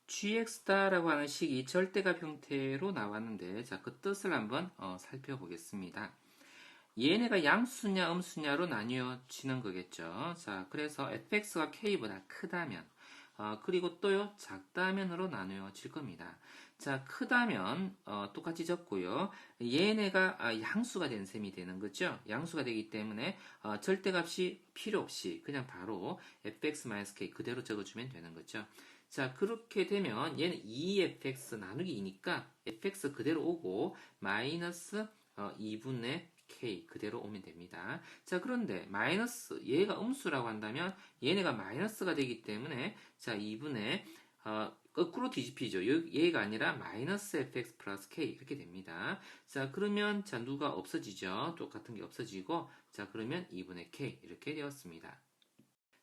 gx다라고 하는 식이 절대값 형태로 나왔는데, 자, 그 뜻을 한번 살펴보겠습니다. 얘네가 양수냐 음수냐로 나뉘어지는 거겠죠. 자, 그래서 fx가 k보다 크다면, 그리고 또요, 작다면으로 나누어질 겁니다. 자, 크다면, 똑같이 적고요. 얘네가 양수가 된 셈이 되는 거죠. 양수가 되기 때문에, 절대값이 필요 없이 그냥 바로 fx-k 그대로 적어주면 되는 거죠. 자, 그렇게 되면 얘는 2fx 나누기 2니까 fx 그대로 오고, 마이너스 2분의 k 그대로 오면 됩니다. 자, 그런데 마이너스 얘가 음수라고 한다면 얘네가 마이너스가 되기 때문에 자, 2분의 거꾸로 뒤집히죠. 얘가 아니라 마이너스 fx 플러스 k 이렇게 됩니다. 자, 그러면 자, 누가 없어지죠? 똑같은 게 없어지고 자, 그러면 2분의 k 이렇게 되었습니다.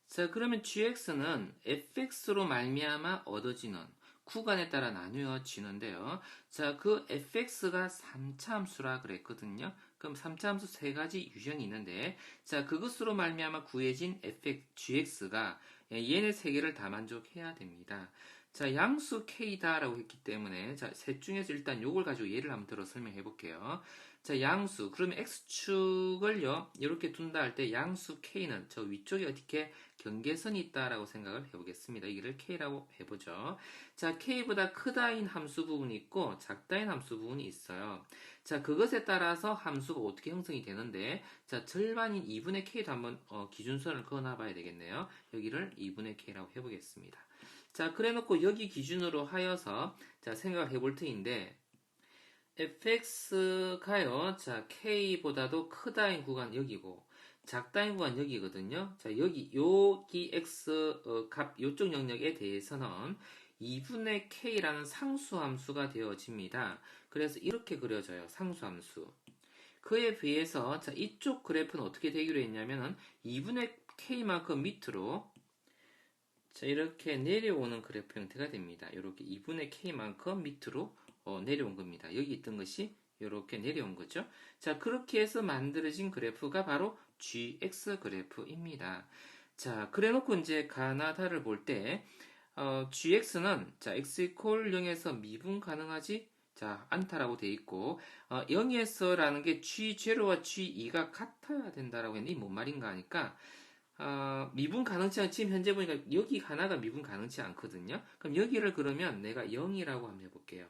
자, 그러면 gx는 fx로 말미암아 얻어지는 구간에 따라 나누어지는데요. 자, 그 fx가 3차 함수라 그랬거든요. 그럼 3차 함수 세 가지 유형이 있는데, 자, 그것으로 말미암아 구해진 gx가 얘네 세 개를 다 만족해야 됩니다. 자, 양수 k다라고 했기 때문에, 자, 셋 중에서 일단 요걸 가지고 예를 한번 들어 설명해 볼게요. 자, 양수. 그러면 x축을요, 이렇게 둔다 할 때 양수 k는 저 위쪽에 어떻게 경계선이 있다라고 생각을 해보겠습니다. 이를 k라고 해보죠. 자, k보다 크다인 함수 부분이 있고 작다인 함수 부분이 있어요. 자, 그것에 따라서 함수가 어떻게 형성이 되는데, 자, 절반인 2분의 k도 한번 기준선을 그어놔 봐야 되겠네요. 여기를 2분의 k라고 해보겠습니다. 자, 그래 놓고 여기 기준으로 하여서 자, 생각을 해볼 터인데, fx가요, 자, k보다도 크다인 구간 여기고, 작다인 구간 여기거든요. 자, 여기 x 값 요쪽 영역에 대해서는 2분의 k라는 상수함수가 되어집니다. 그래서 이렇게 그려져요. 상수함수. 그에 비해서 자, 이쪽 그래프는 어떻게 되기로 했냐면은 2분의 k만큼 밑으로 자, 이렇게 내려오는 그래프 형태가 됩니다. 이렇게 2분의 k만큼 밑으로 내려온 겁니다. 여기 있던 것이 이렇게 내려온 거죠. 자, 그렇게 해서 만들어진 그래프가 바로 gx 그래프입니다. 자, 그래 놓고 이제 가나다를 볼 때, gx는, 자, x 이퀄 0에서 미분 가능하지? 자, 않다라고 돼 있고, 0에서라는 게 g0와 g2가 같아야 된다라고 했는데, 뭔 말인가 하니까, 미분 가능치가 지금 현재 보니까 여기 하나가 미분 가능치 않거든요. 그럼 여기를 그러면 내가 0이라고 한번 해볼게요.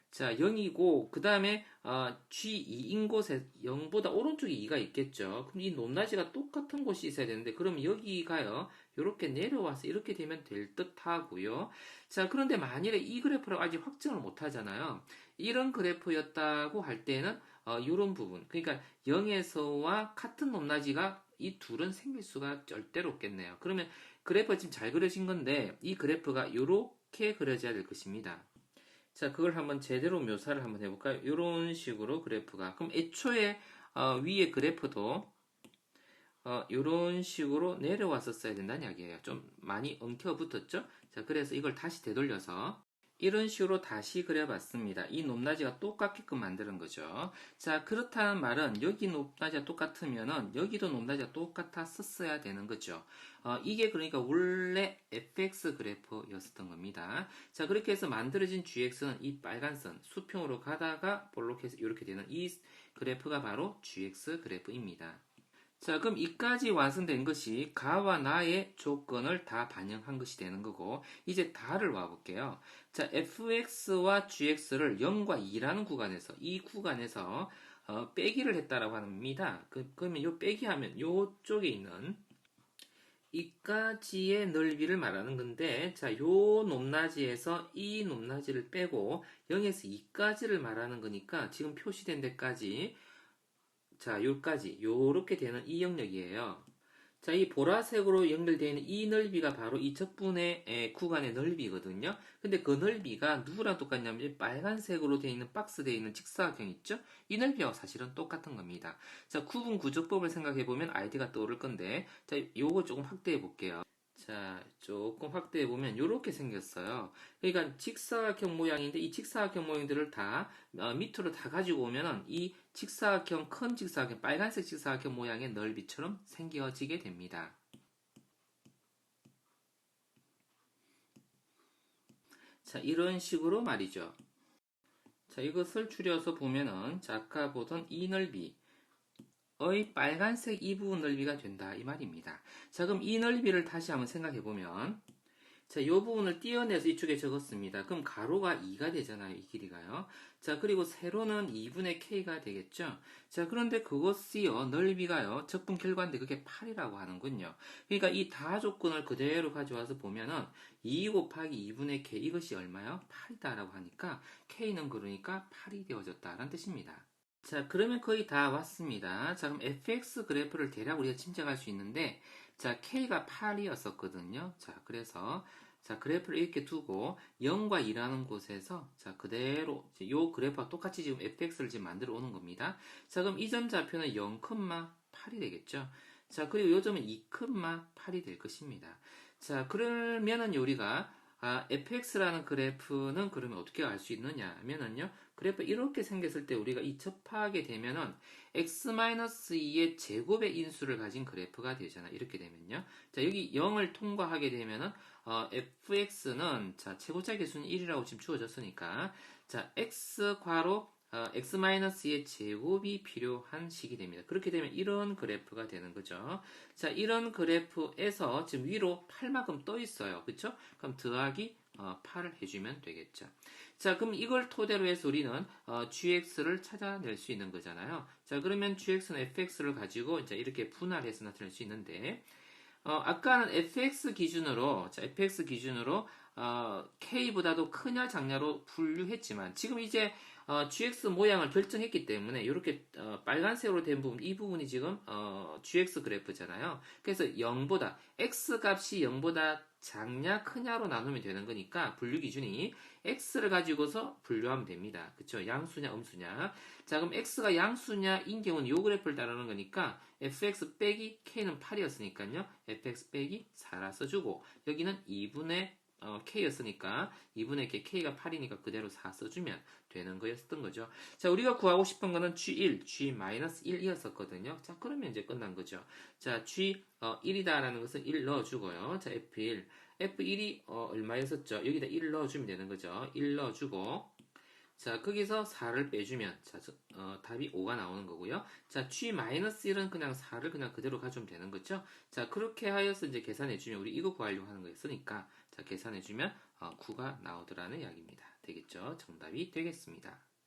자, 0이고, 그 다음에, G2인 곳에 0보다 오른쪽에 2가 있겠죠. 그럼 이 높낮이가 똑같은 곳이 있어야 되는데, 그럼 여기가요, 이렇게 내려와서 이렇게 되면 될 듯 하고요. 자, 그런데 만일에 이 그래프를 아직 확정을 못 하잖아요. 이런 그래프였다고 할 때는, 이런 부분. 그러니까 0에서와 같은 높낮이가 이 둘은 생길 수가 절대로 없겠네요. 그러면 그래프가 지금 잘 그려진 건데, 이 그래프가 이렇게 그려져야 될 것입니다. 자, 그걸 한번 제대로 묘사를 한번 해볼까요? 이런 식으로 그래프가. 그럼 애초에 위에 그래프도 이런 식으로 내려왔었어야 된다는 이야기예요. 좀 많이 엉켜 붙었죠? 자, 그래서 이걸 다시 되돌려서 이런 식으로 다시 그려봤습니다. 이 높낮이가 똑같게끔 만드는 거죠. 자, 그렇다는 말은 여기 높낮이가 똑같으면은 여기도 높낮이가 똑같았었어야 되는 거죠. 이게 그러니까 원래 fx 그래프였었던 겁니다. 자, 그렇게 해서 만들어진 gx는 이 빨간 선, 수평으로 가다가 볼록해서 이렇게 되는 이 그래프가 바로 gx 그래프입니다. 자, 그럼 이까지 완성된 것이 가와 나의 조건을 다 반영한 것이 되는 거고, 이제 다를 와볼게요. 자, fx와 gx를 0과 2라는 구간에서, 이 구간에서, 빼기를 했다라고 합니다. 그러면 요 빼기 하면 요쪽에 있는 이까지의 넓이를 말하는 건데, 자, 요 높낮이에서 이 높낮이를 빼고 0에서 2까지를 말하는 거니까 지금 표시된 데까지 자, 요까지 요렇게 되는 이 영역이에요. 자, 이 보라색으로 연결되어 있는 이 넓이가 바로 이 적분의 구간의 넓이거든요. 근데 그 넓이가 누구랑 똑같냐면 빨간색으로 되어 있는 박스 되어 있는 직사각형 있죠? 이 넓이와 사실은 똑같은 겁니다. 자, 구분 구조법을 생각해 보면 아이디가 떠오를 건데, 자, 요거 조금 확대해 볼게요. 자, 조금 확대해 보면 이렇게 생겼어요. 그러니까 직사각형 모양인데 이 직사각형 모양들을 다 밑으로 다 가지고 오면은 이 직사각형 큰 직사각형 빨간색 직사각형 모양의 넓이처럼 생겨지게 됩니다. 자, 이런 식으로 말이죠. 자, 이것을 줄여서 보면은, 자, 아까 보던 이 넓이의 빨간색 이 부분 넓이가 된다. 이 말입니다. 자, 그럼 이 넓이를 다시 한번 생각해 보면, 자, 이 부분을 떼어내서 이쪽에 적었습니다. 그럼 가로가 2가 되잖아요. 이 길이가요. 자, 그리고 세로는 2분의 k가 되겠죠. 자, 그런데 그것이요. 넓이가요. 적분 결과인데 그게 8이라고 하는군요. 그러니까 이 다 조건을 그대로 가져와서 보면은 2 곱하기 2분의 k 이것이 얼마요? 8이다라고 하니까 k는 그러니까 8이 되어졌다라는 뜻입니다. 자, 그러면 거의 다 왔습니다. 자, 그럼 fx 그래프를 대략 우리가 짐작할 수 있는데, 자, k가 8이었었거든요. 자, 그래서, 자, 그래프를 이렇게 두고 0과 2라는 곳에서, 자, 그대로, 요 그래프와 똑같이 지금 fx를 지금 만들어 오는 겁니다. 자, 그럼 이 점 좌표는 0,8이 되겠죠. 자, 그리고 요 점은 2,8이 될 것입니다. 자, 그러면은 우리가, fx라는 그래프는 그러면 어떻게 알 수 있느냐 하면은요, 그래프 이렇게 생겼을 때 우리가 이 접하게 되면은 x-2의 제곱의 인수를 가진 그래프가 되잖아. 이렇게 되면요. 자, 여기 0을 통과하게 되면은 fx는 자, 최고차 계수는 1이라고 지금 주어졌으니까 자, x 괄호 x-2의 제곱이 필요한 식이 됩니다. 그렇게 되면 이런 그래프가 되는 거죠. 자, 이런 그래프에서 지금 위로 8만큼 떠 있어요. 그쵸? 그럼 더하기 8을 해주면 되겠죠. 자, 그럼 이걸 토대로 해서 우리는 gx를 찾아낼 수 있는 거잖아요. 자, 그러면 gx는 fx를 가지고 이제 이렇게 분할해서 나타낼 수 있는데, 아까는 fx 기준으로, 자, fx 기준으로 k보다도 크냐 작냐로 분류했지만 지금 이제 gx 모양을 결정했기 때문에 이렇게 빨간색으로 된 부분 이 부분이 지금 gx 그래프잖아요. 그래서 0보다 x 값이 0보다 작냐 크냐로 나누면 되는 거니까 분류 기준이 x를 가지고서 분류하면 됩니다. 그쵸? 양수냐 음수냐. 자, 그럼 x가 양수냐인 경우는 이 그래프를 따르는 거니까 fx 빼기 k는 8이었으니까요. fx 빼기 4라 써주고 여기는 2분의 k였으니까 2분의 k가 8이니까 그대로 4 써주면 되는 거였던 거죠. 자, 우리가 구하고 싶은 거는 g1, g-1이었었거든요. 자, 그러면 이제 끝난 거죠. 자, g1이다라는 것은 1 넣어주고요. 자, f1. f1이 얼마였었죠? 여기다 1 넣어주면 되는 거죠. 1 넣어주고 자, 거기서 4를 빼주면, 자, 답이 5가 나오는 거고요. 자, G-1은 그냥 4를 그냥 그대로 가져오면 되는 거죠. 자, 그렇게 하여서 이제 계산해주면, 우리 이거 구하려고 하는 거였으니까, 자, 계산해주면, 9가 나오더라는 이야기입니다. 되겠죠? 정답이 되겠습니다.